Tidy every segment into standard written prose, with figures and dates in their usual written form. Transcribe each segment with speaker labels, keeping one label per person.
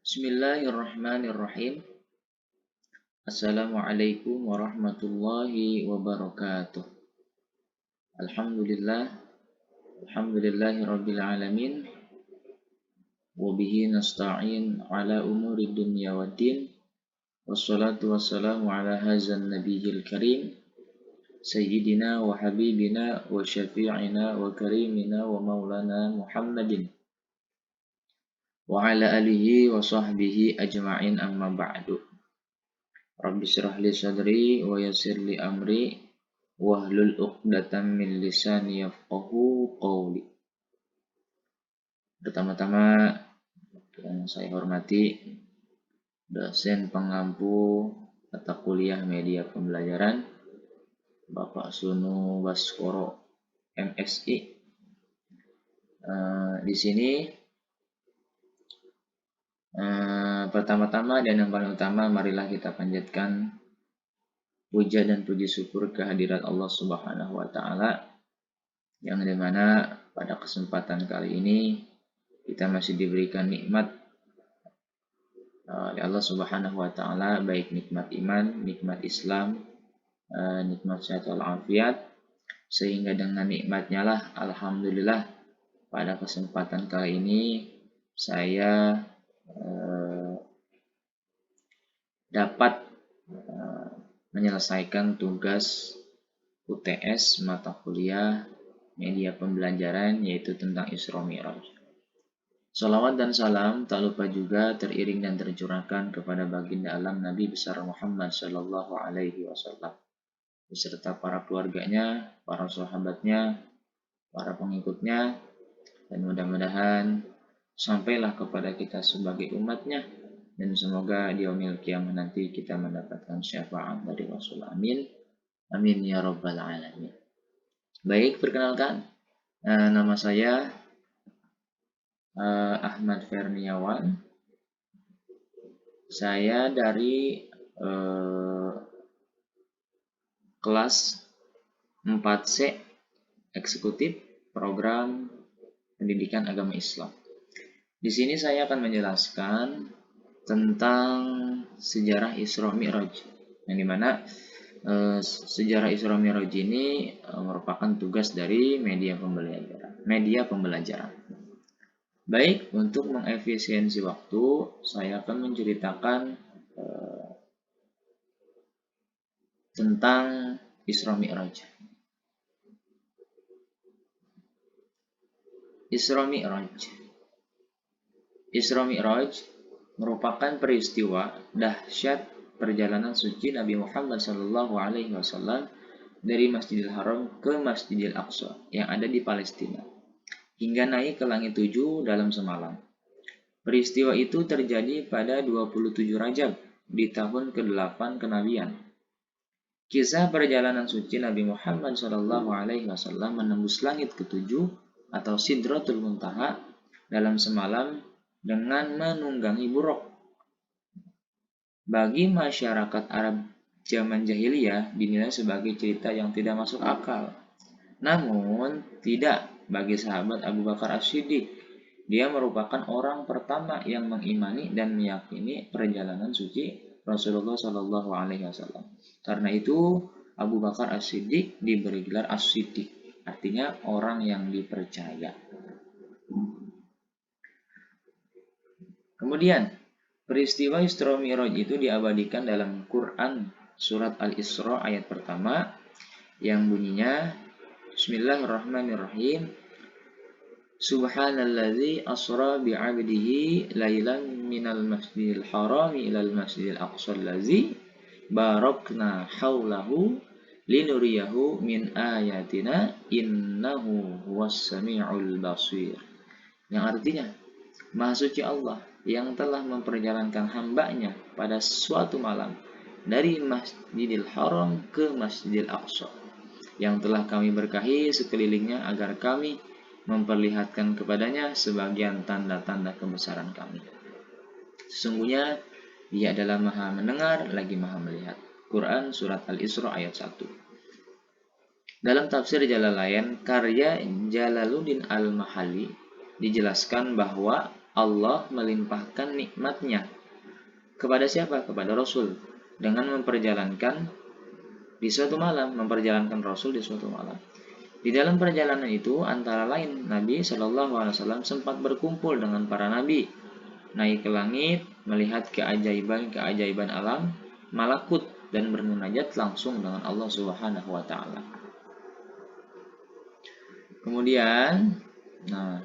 Speaker 1: Bismillahirrahmanirrahim. Assalamualaikum warahmatullahi wabarakatuh. Alhamdulillah, alhamdulillahi rabbil alamin. Wabihi nasta'in ala umuri dunya waddin. Wassalatu wassalamu ala hazan nabiyil karim. Sayyidina wa habibina wa syafi'ina wa karimina wa maulana Muhammadin. Wa ala alihi wa sahbihi ajma'in amma ba'du. Rabbi syrah li sadri wa yassir li amri wahlul 'uqdatam min lisani yafqahu qawli. Pertama-tama yang saya hormati dosen pengampu mata kuliah media pembelajaran Bapak Sunu Baskoro MSI. Di sini pertama-tama dan yang paling utama, marilah kita panjatkan puja dan puji syukur kehadirat Allah Subhanahu wa Ta'ala, yang dimana pada kesempatan kali ini kita masih diberikan nikmat oleh Allah Subhanahu wa Ta'ala, baik nikmat iman, nikmat Islam, nikmat sehat walafiat, sehingga dengan nikmatnya lah alhamdulillah pada kesempatan kali ini saya dapat menyelesaikan tugas UTS mata kuliah media pembelajaran, yaitu tentang Isra Mi'raj. Salawat dan salam tak lupa juga teriring dan tercurahkan kepada baginda alam Nabi besar Muhammad Sallallahu Alaihi Wasallam beserta para keluarganya, para sahabatnya, para pengikutnya, dan mudah-mudahan sampailah kepada kita sebagai umatnya, dan semoga di yaumil qiyamah nanti kita mendapatkan syafaat dari Rasul. Amin. Amin ya rabbal alamin. Baik, perkenalkan, nama saya Ahmad Ferniawan. Saya dari kelas 4C eksekutif program pendidikan agama Islam. Di sini saya akan menjelaskan tentang sejarah Isra Mi'raj, yang dimana sejarah Isra Mi'raj ini merupakan tugas dari media pembelajaran. Baik, untuk mengefisiensi waktu, saya akan menceritakan tentang Isra Mi'raj. Isra Mi'raj merupakan peristiwa dahsyat perjalanan suci Nabi Muhammad SAW dari Masjidil Haram ke Masjidil Aqsa yang ada di Palestina, hingga naik ke langit 7 dalam semalam. Peristiwa itu terjadi pada 27 Rajab di tahun ke-8 kenabian. Kisah perjalanan suci Nabi Muhammad SAW menembus langit ke-7 atau Sidratul Muntaha dalam semalam dengan menunggangi buruk. Bagi masyarakat Arab zaman jahiliyah dinilai sebagai cerita yang tidak masuk akal. Namun tidak bagi sahabat Abu Bakar As-Siddiq. Dia merupakan orang pertama yang mengimani dan meyakini perjalanan suci Rasulullah SAW. Karena itu Abu Bakar As-Siddiq diberi gelar As-Siddiq, artinya orang yang dipercaya. Kemudian peristiwa Isra Mi'raj itu diabadikan dalam Quran surat Al-Isra ayat pertama yang bunyinya Bismillahirrahmanirrahim. Subhanalladzi asra bi'abdihi lailan minal masjidil harami ilal masjidil aqsal ladzi barakna haulahu linuriyahu min ayatina innahu huwas sami'ul basir. Yang artinya, Maha suci Allah yang telah memperjalankan hambanya pada suatu malam dari Masjidil Haram ke Masjidil Aqsa, yang telah kami berkahi sekelilingnya agar kami memperlihatkan kepadanya sebagian tanda-tanda kebesaran kami. Sesungguhnya Dia adalah Maha mendengar lagi Maha melihat. Quran surat Al-Isra ayat 1. Dalam tafsir Jalalain karya Jalaluddin Al-Mahalli dijelaskan bahwa Allah melimpahkan nikmatnya kepada siapa? Kepada Rasul, dengan memperjalankan di suatu malam, memperjalankan Rasul di suatu malam. Di dalam perjalanan itu antara lain Nabi Shallallahu Alaihi Wasallam sempat berkumpul dengan para nabi, naik ke langit, melihat keajaiban-keajaiban alam, malakut, dan bermunajat langsung dengan Allah Subhanahu Wa Taala. Kemudian,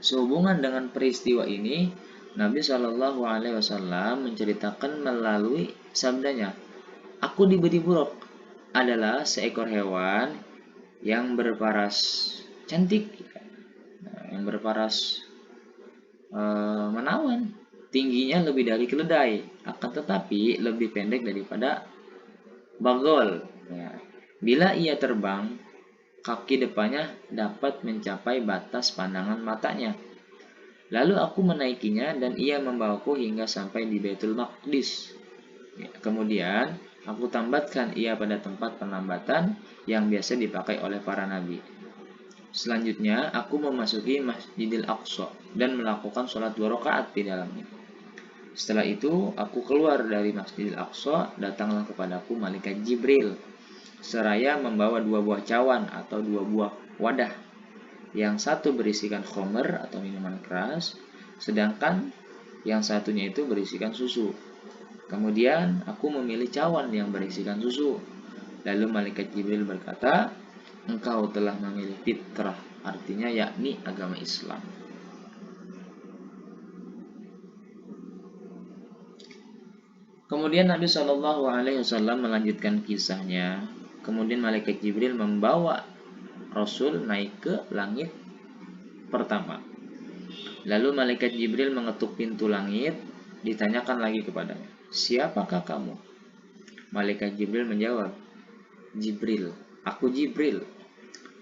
Speaker 1: sehubungan dengan peristiwa ini, Nabi Shallallahu Alaihi Wasallam menceritakan melalui sabdanya, "Aku diberi buruk adalah seekor hewan yang berparas cantik, yang berparas menawan, tingginya lebih dari keledai, akan tetapi lebih pendek daripada bagol. Ya. Bila ia terbang, kaki depannya dapat mencapai batas pandangan matanya. Lalu aku menaikinya dan ia membawaku hingga sampai di Baitul Maqdis. Ya, kemudian aku tambatkan ia pada tempat penambatan yang biasa dipakai oleh para nabi. Selanjutnya aku memasuki Masjidil Aqsa dan melakukan sholat 2 rakaat di dalamnya. Setelah itu aku keluar dari Masjidil Aqsa, datanglah kepadaku malaikat Jibril seraya membawa 2 buah cawan atau 2 buah wadah. Yang satu berisikan khomer atau minuman keras, sedangkan yang satunya itu berisikan susu. Kemudian aku memilih cawan yang berisikan susu. Lalu malaikat Jibril berkata, "Engkau telah memilih fitrah," artinya yakni agama Islam. Kemudian Nabi Shallallahu Alaihi Wasallam melanjutkan kisahnya. Kemudian malaikat Jibril membawa Rasul naik ke langit pertama. Lalu malaikat Jibril mengetuk pintu langit, ditanyakan lagi kepadanya, "Siapakah kamu?" Malaikat Jibril menjawab, "Jibril, aku Jibril."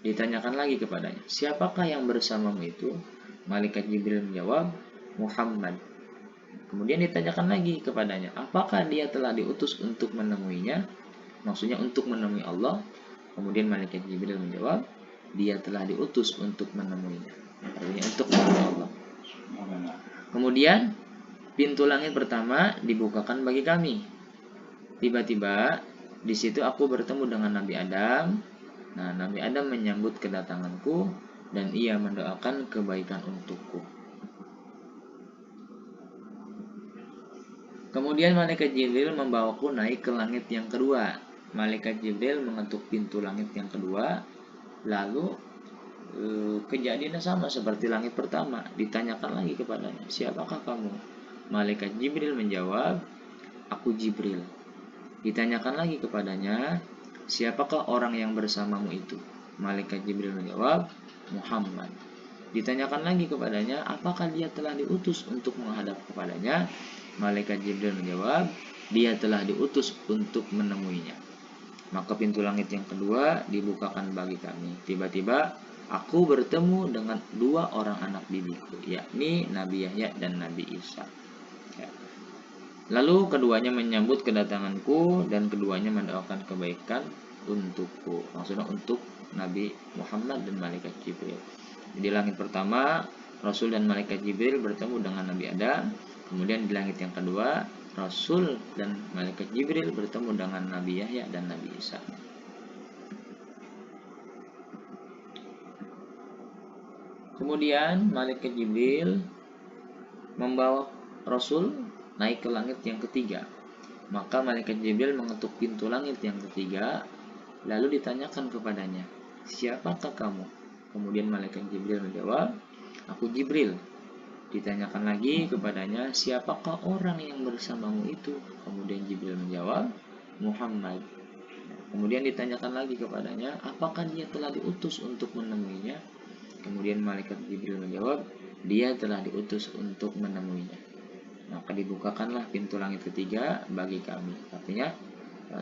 Speaker 1: Ditanyakan lagi kepadanya, "Siapakah yang bersamamu itu?" Malaikat Jibril menjawab, "Muhammad." Kemudian ditanyakan lagi kepadanya, "Apakah dia telah diutus untuk menemuinya?" Maksudnya untuk menemui Allah. Kemudian malaikat Jibril menjawab, "Dia telah diutus untuk menemuinya." Artinya untuk menemui Allah. Kemudian pintu langit pertama dibukakan bagi kami. Tiba-tiba di situ aku bertemu dengan Nabi Adam. Nabi Adam menyambut kedatanganku dan ia mendoakan kebaikan untukku. Kemudian malaikat Jibril membawaku naik ke langit yang kedua. Malaikat Jibril mengetuk pintu langit yang kedua. Lalu kejadiannya sama seperti langit pertama. Ditanyakan lagi kepadanya, "Siapakah kamu?" Malaikat Jibril menjawab, "Aku Jibril." Ditanyakan lagi kepadanya, "Siapakah orang yang bersamamu itu?" Malaikat Jibril menjawab, "Muhammad." Ditanyakan lagi kepadanya, "Apakah dia telah diutus untuk menghadap kepadanya?" Malaikat Jibril menjawab, "Dia telah diutus untuk menemuinya." Maka pintu langit yang kedua dibukakan bagi kami. Tiba-tiba aku bertemu dengan 2 orang anak bibiku, yakni Nabi Yahya dan Nabi Isa. Ya. Lalu keduanya menyambut kedatanganku dan keduanya mendoakan kebaikan untukku. Maksudnya untuk Nabi Muhammad dan malaikat Jibril. Di langit pertama, Rasul dan malaikat Jibril bertemu dengan Nabi Adam. Kemudian di langit yang kedua, Rasul dan malaikat Jibril bertemu dengan Nabi Yahya dan Nabi Isa. Kemudian malaikat Jibril membawa Rasul naik ke langit yang ketiga. Maka malaikat Jibril mengetuk pintu langit yang ketiga, lalu ditanyakan kepadanya, "Siapakah kamu?" Kemudian malaikat Jibril menjawab, "Aku Jibril." Ditanyakan lagi kepadanya, "Siapakah orang yang bersamamu itu?" Kemudian Jibril menjawab, "Muhammad." Kemudian ditanyakan lagi kepadanya, "Apakah dia telah diutus untuk menemuinya?" Kemudian malaikat Jibril menjawab, "Dia telah diutus untuk menemuinya." Maka dibukakanlah pintu langit ketiga bagi kami. Artinya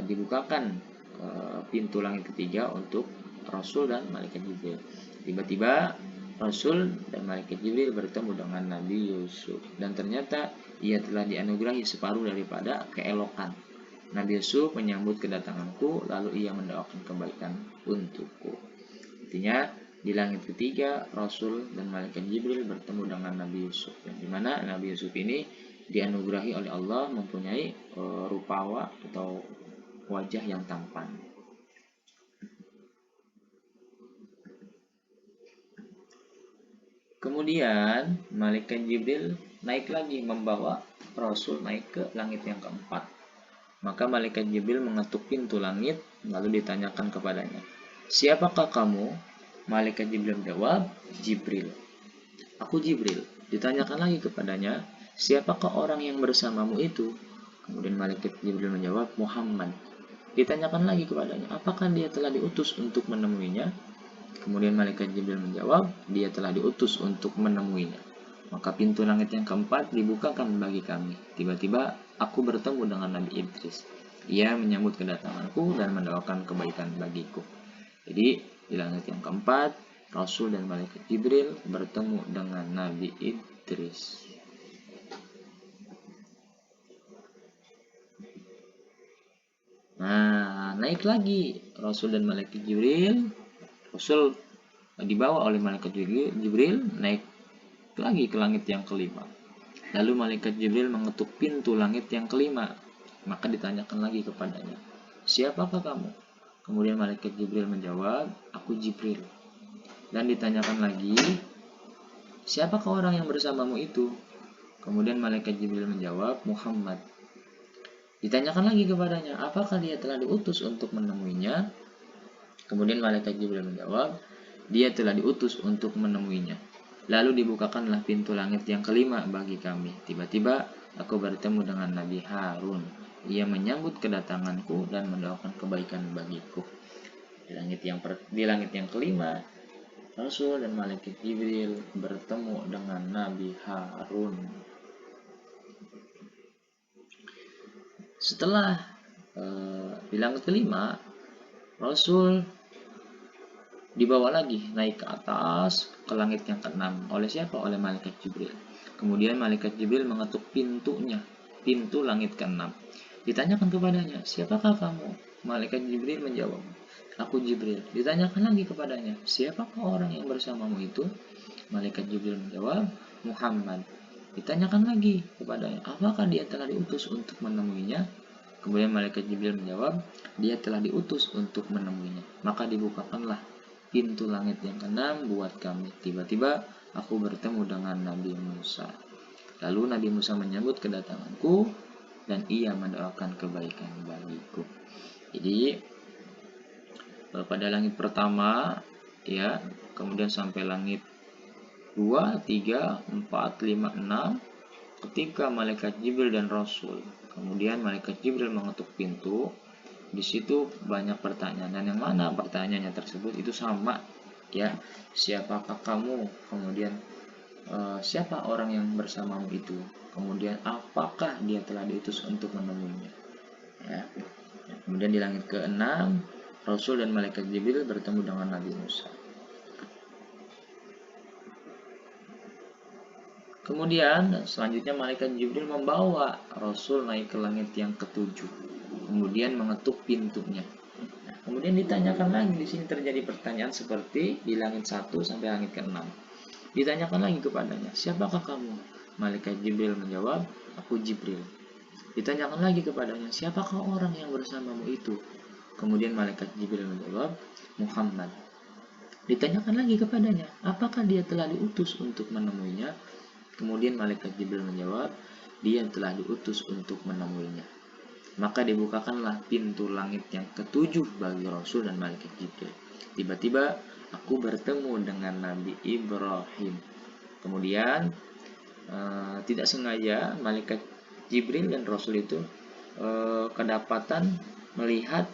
Speaker 1: dibukakan pintu langit ketiga untuk Rasul dan malaikat Jibril. Tiba-tiba Rasul dan malaikat Jibril bertemu dengan Nabi Yusuf, dan ternyata ia telah dianugerahi separuh daripada keelokan. Nabi Yusuf menyambut kedatanganku, lalu ia mendoakan kebaikan untukku. Artinya Di langit ketiga, Rasul dan Malaikat Jibril bertemu dengan Nabi Yusuf. Yang dimana Nabi Yusuf ini dianugerahi oleh Allah mempunyai rupawa atau wajah yang tampan. Kemudian Malaikat Jibril naik lagi membawa Rasul naik ke langit yang keempat. Maka Malaikat Jibril mengetuk pintu langit lalu ditanyakan kepadanya, "Siapakah kamu?" Malaikat Jibril menjawab, "Jibril." "Aku Jibril." Ditanyakan lagi kepadanya, "Siapakah orang yang bersamamu itu?" Kemudian Malaikat Jibril menjawab, "Muhammad." Ditanyakan lagi kepadanya, "Apakah dia telah diutus untuk menemuinya?" Kemudian Malaikat Jibril menjawab, "Dia telah diutus untuk menemuinya." Maka pintu langit yang keempat dibukakan bagi kami. Tiba-tiba aku bertemu dengan Nabi Idris. Ia menyambut kedatanganku dan mendoakan kebaikan bagiku. Jadi di langit yang keempat, Rasul dan Malaikat Jibril bertemu dengan Nabi Idris. Nah, naik lagi Rasul dan Malaikat Jibril. Rasul dibawa oleh Malaikat Jibril naik lagi ke langit yang kelima. Lalu Malaikat Jibril mengetuk pintu langit yang kelima. Maka ditanyakan lagi kepadanya, "Siapakah kamu?" Kemudian Malaikat Jibril menjawab, "Aku Jibril." Dan ditanyakan lagi, "Siapakah orang yang bersamamu itu?" Kemudian Malaikat Jibril menjawab, "Muhammad." Ditanyakan lagi kepadanya, "Apakah dia telah diutus untuk menemuinya?" Kemudian Malaikat Jibril menjawab, "Dia telah diutus untuk menemuinya." Lalu dibukakanlah pintu langit yang kelima bagi kami. Tiba-tiba aku bertemu dengan Nabi Harun. Ia menyambut kedatanganku dan mendoakan kebaikan bagiku. Di langit yang kelima, Rasul dan Malaikat Jibril bertemu dengan Nabi Harun. Setelah di langit kelima, Rasul dibawa lagi naik ke atas ke langit yang keenam. Oleh siapa? Oleh Malaikat Jibril. Kemudian Malaikat Jibril mengetuk pintu langit keenam. Ditanyakan kepadanya, "Siapakah kamu?" Malaikat Jibril menjawab, "Aku Jibril." Ditanyakan lagi kepadanya, "Siapakah orang yang bersamamu itu?" Malaikat Jibril menjawab, "Muhammad." Ditanyakan lagi kepadanya, "Apakah dia telah diutus untuk menemuinya?" Kemudian Malaikat Jibril menjawab, "Dia telah diutus untuk menemuinya." Maka dibukakanlah pintu langit yang keenam buat kami. Tiba-tiba aku bertemu dengan Nabi Musa. Lalu Nabi Musa menyambut kedatanganku dan ia mendoakan kebaikan bagiku. Jadi pada langit pertama ya, kemudian sampai langit 2, 3, 4, 5, 6 ketika Malaikat Jibril dan Rasul. Kemudian Malaikat Jibril mengetuk pintu. Di situ banyak pertanyaan, dan yang mana pertanyaannya tersebut itu sama ya, "Siapakah kamu?" Kemudian siapa orang yang bersamamu itu? Kemudian apakah dia telah diutus untuk menemuinya? Ya. Kemudian di langit ke-6, Rasul dan Malaikat Jibril bertemu dengan Nabi Musa. Kemudian selanjutnya Malaikat Jibril membawa Rasul naik ke langit yang ke-7. Kemudian mengetuk pintunya. Nah, kemudian ditanyakan lagi, di sini terjadi pertanyaan seperti di langit 1 sampai langit ke-6. Ditanyakan lagi kepadanya, "Siapakah kamu?" Malaikat Jibril menjawab, "Aku Jibril." Ditanyakan lagi kepadanya, "Siapakah orang yang bersamamu itu?" Kemudian Malaikat Jibril menjawab, "Muhammad." Ditanyakan lagi kepadanya, "Apakah dia telah diutus untuk menemuinya?" Kemudian Malaikat Jibril menjawab, "Dia telah diutus untuk menemuinya." Maka dibukakanlah pintu langit yang ke-7 bagi Rasul dan Malaikat Jibril. Tiba-tiba aku bertemu dengan Nabi Ibrahim. Kemudian tidak sengaja Malaikat Jibril dan Rasul itu kedapatan melihat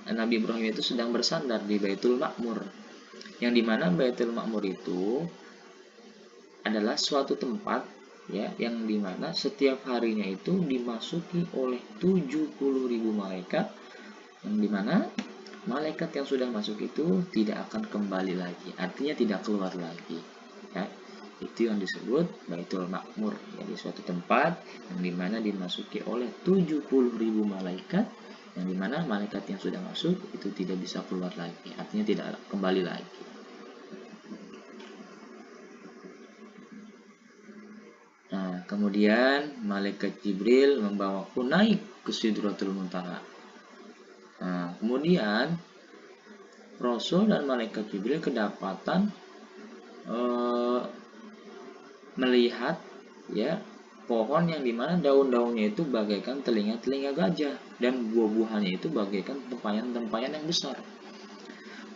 Speaker 1: Nabi Ibrahim itu sedang bersandar di Baitul Ma'mur. Yang dimana Baitul Ma'mur itu adalah suatu tempat ya, yang dimana setiap harinya itu dimasuki oleh 70.000 malaikat, yang dimana malaikat yang sudah masuk itu tidak akan kembali lagi, artinya tidak keluar lagi ya. Itu yang disebut Baitul Ma'mur, jadi suatu tempat yang dimana dimasuki oleh 70.000 malaikat, yang dimana malaikat yang sudah masuk itu tidak bisa keluar lagi, artinya tidak kembali lagi. kemudian malaikat Jibril membawaku naik ke Sidratul Muntaha. Nah, kemudian Rasul dan malaikat Jibril kedapatan melihat ya pohon yang dimana daun-daunnya itu bagaikan telinga-telinga gajah dan buah-buahannya itu bagaikan tempayan-tempayan yang besar.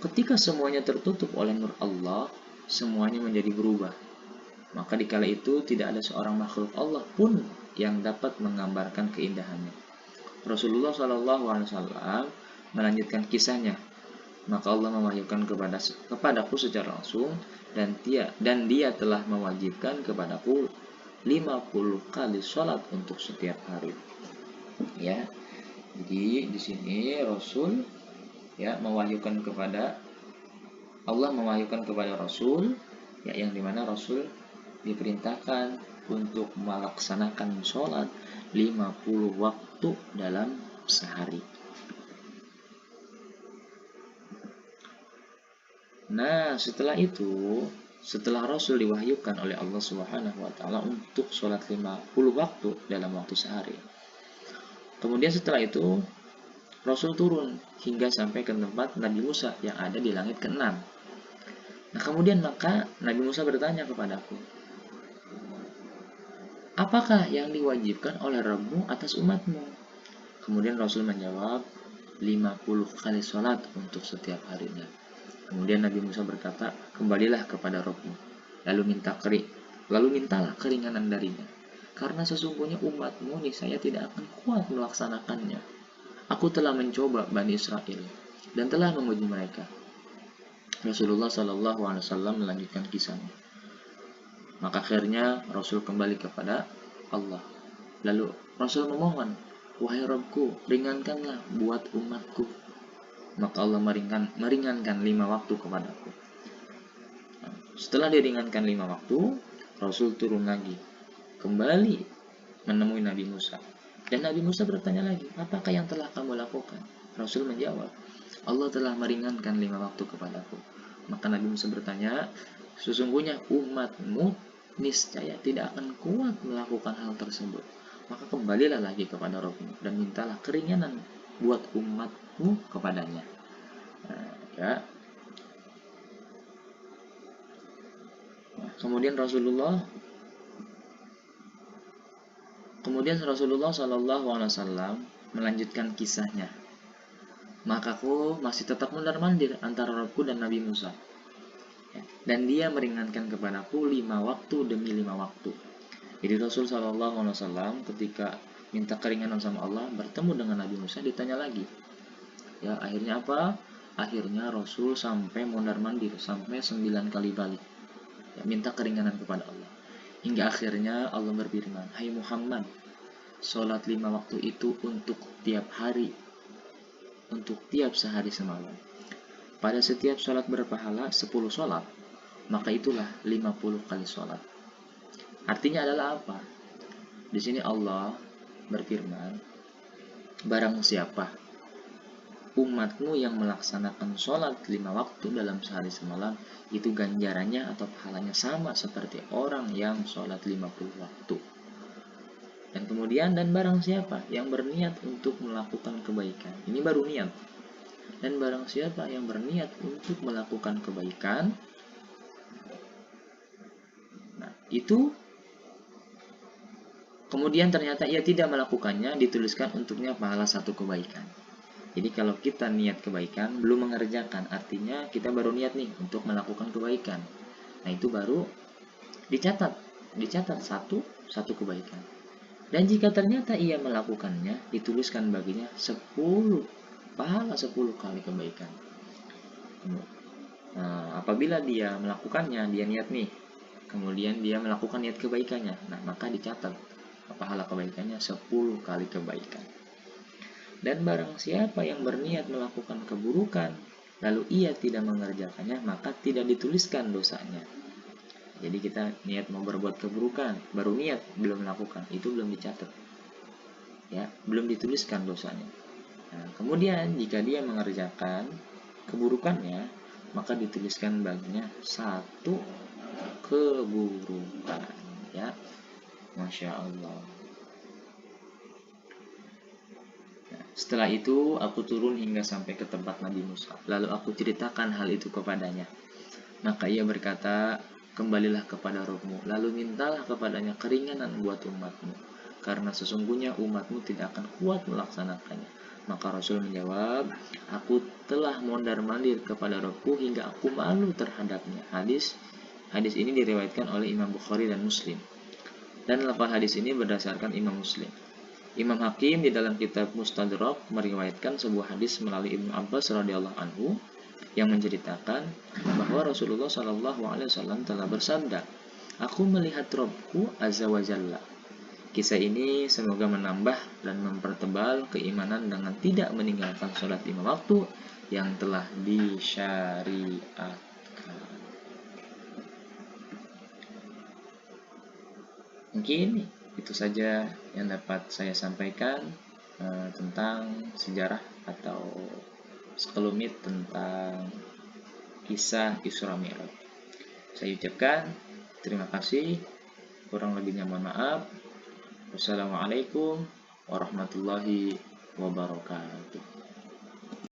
Speaker 1: Ketika semuanya tertutup oleh nur Allah, semuanya menjadi berubah. Maka dikala itu tidak ada seorang makhluk Allah pun yang dapat menggambarkan keindahannya. Rasulullah SAW melanjutkan kisahnya. Maka Allah mewahyukan kepadaku secara langsung dan dia telah mewajibkan kepadaku 50 kali sholat untuk setiap hari. Ya. Jadi di sini Rasul Allah mewahyukan kepada Rasul ya, yang dimana Rasul diperintahkan untuk melaksanakan sholat 50 waktu dalam sehari. Nah, setelah itu, setelah Rasul diwahyukan oleh Allah Subhanahu wa taala untuk sholat 50 waktu dalam waktu sehari. Kemudian setelah itu Rasul turun hingga sampai ke tempat Nabi Musa yang ada di langit ke-6. Nah, kemudian maka Nabi Musa bertanya kepadaku, apakah yang diwajibkan oleh Rabbmu atas umatmu? Kemudian Rasul menjawab, 50 kali sholat untuk setiap harinya. Kemudian Nabi Musa berkata, kembalilah kepada Rabbmu, lalu mintalah keringanan darinya, karena sesungguhnya umatmu niscaya tidak akan kuat melaksanakannya. Aku telah mencoba Bani Israel dan telah menguji mereka. Rasulullah SAW melanjutkan kisahnya. Maka akhirnya Rasul kembali kepada Allah. Lalu Rasul memohon, wahai Rabbku, ringankanlah buat umatku. Maka Allah meringankan 5 waktu kepadaku. Setelah diringankan 5 waktu, Rasul turun lagi, kembali menemui Nabi Musa. Dan Nabi Musa bertanya lagi, apakah yang telah kamu lakukan? Rasul menjawab, Allah telah meringankan 5 waktu kepadaku. Maka Nabi Musa bertanya, sesungguhnya umatmu niscaya tidak akan kuat melakukan hal tersebut. Maka kembalilah lagi kepada Rabbmu dan mintalah keringanan buat umatmu kepadanya. Nah, ya. Kemudian Rasulullah SAW melanjutkan kisahnya. Maka aku masih tetap mondar-mandir antara Rabbku dan Nabi Musa. Dan dia meringankan kepadaku 5 waktu demi 5 waktu. Jadi Rasul SAW ketika minta keringanan sama Allah, bertemu dengan Nabi Musa, ditanya lagi. Ya, akhirnya apa? Akhirnya Rasul sampai mondar-mandir, sampai 9 kali balik. Ya, minta keringanan kepada Allah. Hingga akhirnya Allah berfirman, hai Muhammad, sholat 5 waktu itu untuk tiap hari, untuk tiap sehari semalam. Pada setiap sholat berpahala 10 sholat, maka itulah 50 kali sholat. Artinya adalah apa? Di sini Allah berfirman, barang siapa umatmu yang melaksanakan sholat 5 waktu dalam sehari semalam, itu ganjarannya atau pahalanya sama seperti orang yang sholat 50 waktu. Dan kemudian, dan barang siapa yang berniat untuk melakukan kebaikan, ini baru niat. Dan barang siapa yang berniat untuk melakukan kebaikan, nah itu kemudian ternyata ia tidak melakukannya, dituliskan untuknya pahala 1 kebaikan. Jadi kalau kita niat kebaikan, belum mengerjakan, artinya kita baru niat nih untuk melakukan kebaikan. Nah itu baru dicatat satu kebaikan. Dan jika ternyata ia melakukannya, dituliskan baginya 10 pahala 10 kali kebaikan. Nah, apabila dia melakukannya, dia niat nih, kemudian dia melakukan niat kebaikannya, nah maka dicatat pahala kebaikannya 10 kali kebaikan. Dan barang siapa yang berniat melakukan keburukan, lalu ia tidak mengerjakannya, maka tidak dituliskan dosanya. Jadi kita niat mau berbuat keburukan, baru niat, belum melakukan, itu belum dicatat. Ya, belum dituliskan dosanya. Nah, kemudian jika dia mengerjakan keburukannya, maka dituliskan baginya 1 keburukan. Ya. Masya Allah. Setelah itu aku turun hingga sampai ke tempat Nabi Musa. Lalu aku ceritakan hal itu kepadanya. Maka ia berkata, kembalilah kepada Rabbmu, lalu mintalah kepadanya keringanan buat umatmu, karena sesungguhnya umatmu tidak akan kuat melaksanakannya. Maka Rasul menjawab, aku telah mondar-mandir kepada Rabbku hingga aku malu terhadapnya. Hadis ini diriwayatkan oleh Imam Bukhari dan Muslim. Dan lafaz hadis ini berdasarkan Imam Muslim. Imam Hakim di dalam kitab Mustadrak meriwayatkan sebuah hadis melalui Ibnu Abbas radhiyallahu anhu yang menceritakan bahwa Rasulullah Shallallahu Alaihi Wasallam telah bersabda, "Aku melihat Robku Azza wa Jalla." Kisah ini semoga menambah dan mempertebal keimanan dengan tidak meninggalkan sholat 5 waktu yang telah disyariatkan. Mungkin itu saja yang dapat saya sampaikan tentang sejarah atau sekelumit tentang kisah Isra Mi'raj. Saya ucapkan terima kasih, kurang lebihnya mohon maaf. Wassalamualaikum warahmatullahi wabarakatuh.